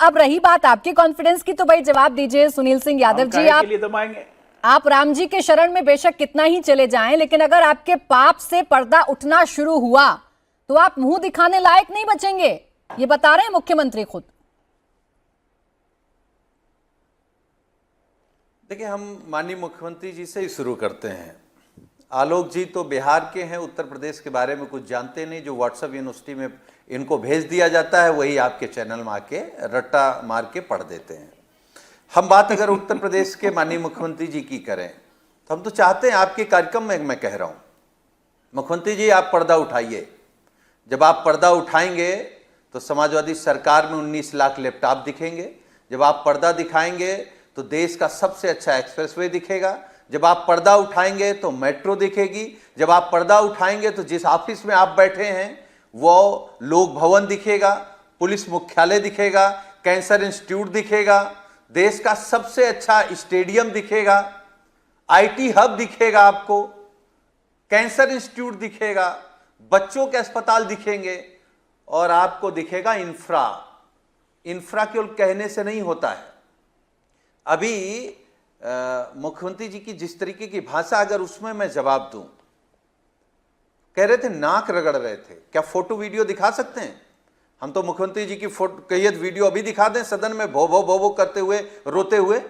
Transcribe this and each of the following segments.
अब रही बात आपके कॉन्फिडेंस की, तो भाई जवाब दीजिए सुनील सिंह यादव जी। आप राम जी के शरण में बेशक कितना ही चले जाएं, लेकिन अगर आपके पाप से पर्दा उठना शुरू हुआ तो आप मुंह दिखाने लायक नहीं बचेंगे, ये बता रहे हैं मुख्यमंत्री खुद। देखिए, हम माननीय मुख्यमंत्री जी से ही शुरू करते हैं। आलोक जी तो बिहार के हैं, उत्तर प्रदेश के बारे में कुछ जानते नहीं। जो व्हाट्सएप यूनिवर्सिटी में इनको भेज दिया जाता है वही आपके चैनल में आके रट्टा मार के पढ़ देते हैं। हम बात अगर उत्तर प्रदेश के माननीय मुख्यमंत्री जी की करें तो हम तो चाहते हैं, आपके कार्यक्रम में मैं कह रहा हूं, मुख्यमंत्री जी आप पर्दा उठाइए। जब आप पर्दा उठाएंगे तो समाजवादी सरकार में 19 लाख लैपटॉप दिखेंगे। जब आप पर्दा दिखाएंगे तो देश का सबसे अच्छा एक्सप्रेसवे दिखेगा। जब आप पर्दा उठाएंगे तो मेट्रो दिखेगी। जब आप पर्दा उठाएंगे तो जिस ऑफिस में आप बैठे हैं वो लोक भवन दिखेगा, पुलिस मुख्यालय दिखेगा, कैंसर इंस्टीट्यूट दिखेगा, देश का सबसे अच्छा स्टेडियम दिखेगा, आईटी हब दिखेगा, आपको कैंसर इंस्टीट्यूट दिखेगा, बच्चों के अस्पताल दिखेंगे और आपको दिखेगा इंफ्रा। इंफ्रा केवल कहने से नहीं होता है। अभी मुख्यमंत्री जी की जिस तरीके की भाषा, अगर उसमें मैं जवाब दूं, कह रहे थे नाक रगड़ रहे थे। क्या फोटो वीडियो दिखा सकते हैं? हम तो मुख्यमंत्री जी की कई वीडियो अभी दिखा दें, सदन में भो भो भो भो करते हुए, रोते हुए।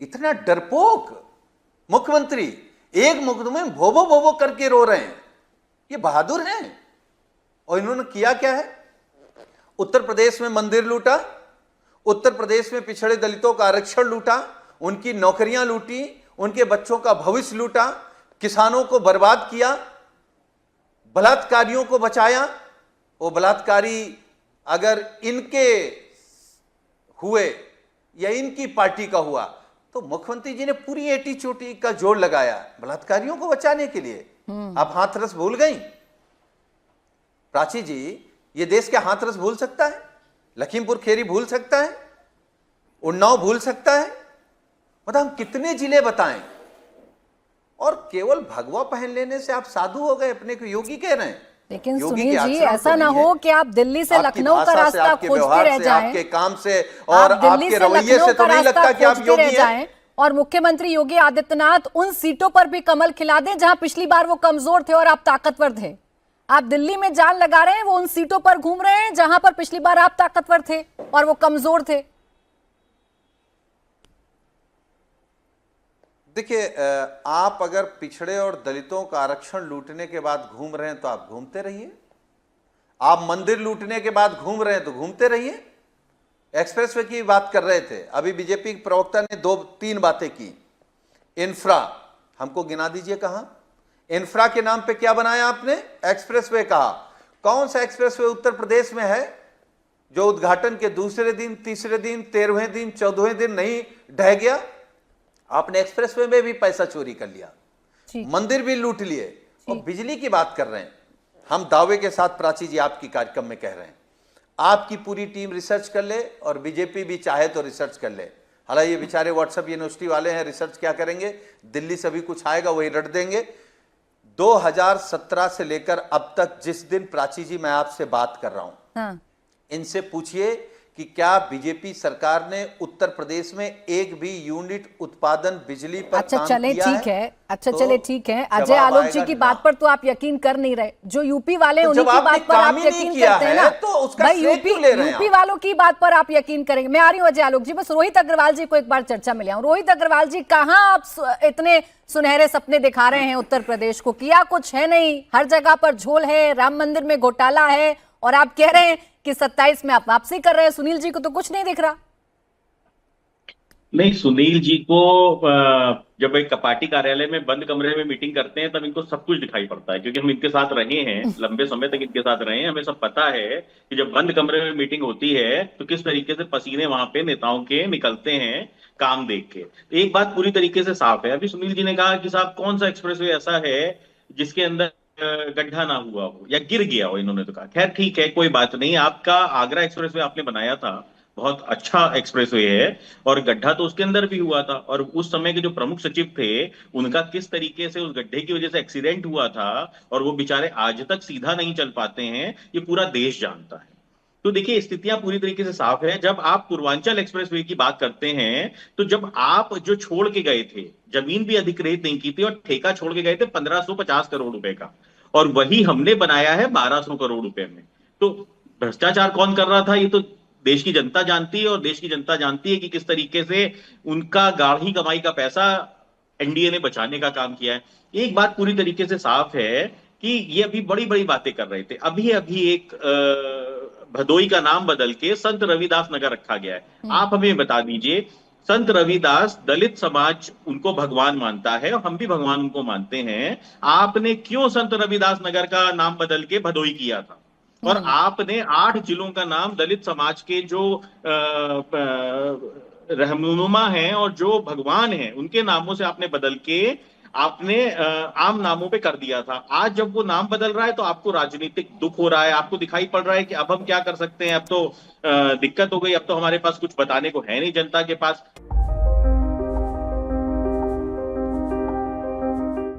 इतना डरपोक मुख्यमंत्री एक मुकदमे में भो भो भो भो करके रो रहे हैं। ये बहादुर हैं। और इन्होंने किया क्या है? उत्तर प्रदेश में मंदिर लूटा, उत्तर प्रदेश में पिछड़े दलितों का आरक्षण लूटा, उनकी नौकरियां लूटी, उनके बच्चों का भविष्य लूटा, किसानों को बर्बाद किया, बलात्कारियों को बचाया। वो बलात्कारी अगर इनके हुए या इनकी पार्टी का हुआ तो मुख्यमंत्री जी ने पूरी एटी चोटी का जोर लगाया बलात्कारियों को बचाने के लिए। आप हाथरस भूल गई? प्राची जी, ये देश क्या हाथरस भूल सकता है? लखीमपुर खेरी भूल सकता है? उन्नाव भूल सकता है? मतलब हम कितने जिले बताएं? और केवल भगवा पहन लेने से आप साधु हो गए, अपने को योगी कह रहे हैं। लेकिन सुनील जी, ऐसा ना हो कि आप दिल्ली से लखनऊ का रास्ता खोजते रह जाएं, आपके काम से और आपके रवैये से तो नहीं लगता कि आप योगी हैं। और मुख्यमंत्री योगी आदित्यनाथ उन सीटों पर भी कमल खिला दें जहां पिछली बार वो कमजोर थे और आप ताकतवर थे। आप दिल्ली में जान लगा रहे हैं, वो उन सीटों पर घूम रहे हैं जहां पर पिछली बार आप ताकतवर थे और वो कमजोर थे। देखिए, आप अगर पिछड़े और दलितों का आरक्षण लूटने के बाद घूम रहे हैं तो आप घूमते रहिए। आप मंदिर लूटने के बाद घूम रहे हैं तो घूमते रहिए। एक्सप्रेसवे की बात कर रहे थे, अभी बीजेपी के प्रवक्ता ने 2-3 बातें की। इंफ्रा, हमको गिना दीजिए कहां? इंफ्रा के नाम पे क्या बनाया आपने? एक्सप्रेसवे कहा। कौन सा एक्सप्रेसवे उत्तर प्रदेश में है जो उद्घाटन के दूसरे दिन, तीसरे दिन, 13वें दिन, 14वें दिन नहीं ढह गया? आपने एक्सप्रेसवे में भी पैसा चोरी कर लिया, मंदिर भी लूट लिए और बिजली की बात कर रहे हैं। हम दावे के साथ प्राची जी आपकी कार्यक्रम में कह रहे हैं, आपकी पूरी टीम रिसर्च कर ले और बीजेपी भी चाहे तो रिसर्च कर ले। हालांकि ये बेचारे व्हाट्सएप यूनिवर्सिटी वाले हैं, रिसर्च क्या करेंगे? दिल्ली से भी कुछ आएगा वही रट देंगे। 2017 से लेकर अब तक, जिस दिन प्राची जी मैं आपसे बात कर रहा हूं, हाँ। इनसे पूछिए कि क्या बीजेपी सरकार ने उत्तर प्रदेश में एक भी यूनिट उत्पादन बिजली पर अच्छा, काम चले किया ठीक है। अच्छा, तो चले ठीक है। अजय आलोक जी की बात पर तो आप यकीन कर नहीं रहे। जो यूपी वाले हैं, उन्हीं की बात पर आप यकीन करते हैं ना, तो उसका भाई यूपी वालों की बात पर आप यकीन करेंगे। मैं आ रही हूँ अजय आलोक जी, बस रोहित अग्रवाल जी को एक बार चर्चा में ले आऊं। रोहित अग्रवाल जी, कहां आप इतने सुनहरे सपने दिखा रहे हैं उत्तर प्रदेश को? किया कुछ है नहीं, हर जगह पर झोल है, राम मंदिर में घोटाला है और आप कह रहे हैं कि 27 में आप वापसी कर रहे हैं। सुनील जी को तो कुछ नहीं दिख रहा। नहीं, सुनील जी को जब एक पार्टी कार्यालय में बंद कमरे में मीटिंग करते हैं तब इनको सब कुछ दिखाई पड़ता है, क्योंकि हम इनके साथ रहे हैं, लंबे समय तक इनके साथ रहे हैं। हमें सब पता है कि जब बंद कमरे में मीटिंग होती है तो किस तरीके से पसीने वहां पे नेताओं के निकलते हैं काम देख के। तो एक बात पूरी तरीके से साफ है। अभी सुनील जी ने कहा कि साहब कौन सा एक्सप्रेसवे ऐसा है जिसके अंदर गड्ढा ना हुआ हो या गिर गया हो, इन्होंने तो कहा। खैर ठीक है, कोई बात नहीं। आपका आगरा एक्सप्रेसवे आपने बनाया था, बहुत अच्छा एक्सप्रेसवे है, और गड्ढा तो उसके अंदर भी हुआ था। और उस समय के जो प्रमुख सचिव थे उनका किस तरीके से उस गड्ढे की वजह से एक्सीडेंट हुआ था और वो बेचारे आज तक सीधा नहीं चल पाते हैं, ये पूरा देश जानता है। तो देखिए स्थितियां पूरी तरीके से साफ है। जब आप पूर्वांचल एक्सप्रेसवे की बात करते हैं, तो जब आप जो छोड़ के गए थे, जमीन भी अधिग्रहित नहीं की थी और ठेका छोड़ के गए थे 1550 करोड़ रुपए का, और वही हमने बनाया है 1200 करोड़ रुपए में। तो भ्रष्टाचार कौन कर रहा था, ये तो देश की जनता जानती है, और देश की जनता जानती है कि किस तरीके से उनका गाढ़ी कमाई का पैसा एनडीए ने बचाने का काम किया है। एक बात पूरी तरीके से साफ है कि ये अभी बड़ी बड़ी बातें कर रहे थे। अभी अभी एक भदोई का नाम बदल के संत रविदास नगर रखा गया है। आप हमें बता दीजिए, संत रविदास दलित समाज उनको भगवान मानता है और हम भी भगवान उनको मानते हैं, आपने क्यों संत रविदास नगर का नाम बदल के भदोई किया था? और आपने 8 जिलों का नाम दलित समाज के जो रहनुमा हैं और जो भगवान हैं उनके नामों से आपने बदल के आपने आम नामों पे कर दिया था। आज जब वो नाम बदल रहा है तो आपको राजनीतिक दुख हो रहा है, आपको दिखाई पड़ रहा है कि अब हम क्या कर सकते हैं, अब तो दिक्कत हो गई, अब तो हमारे पास कुछ बताने को है नहीं जनता के पास।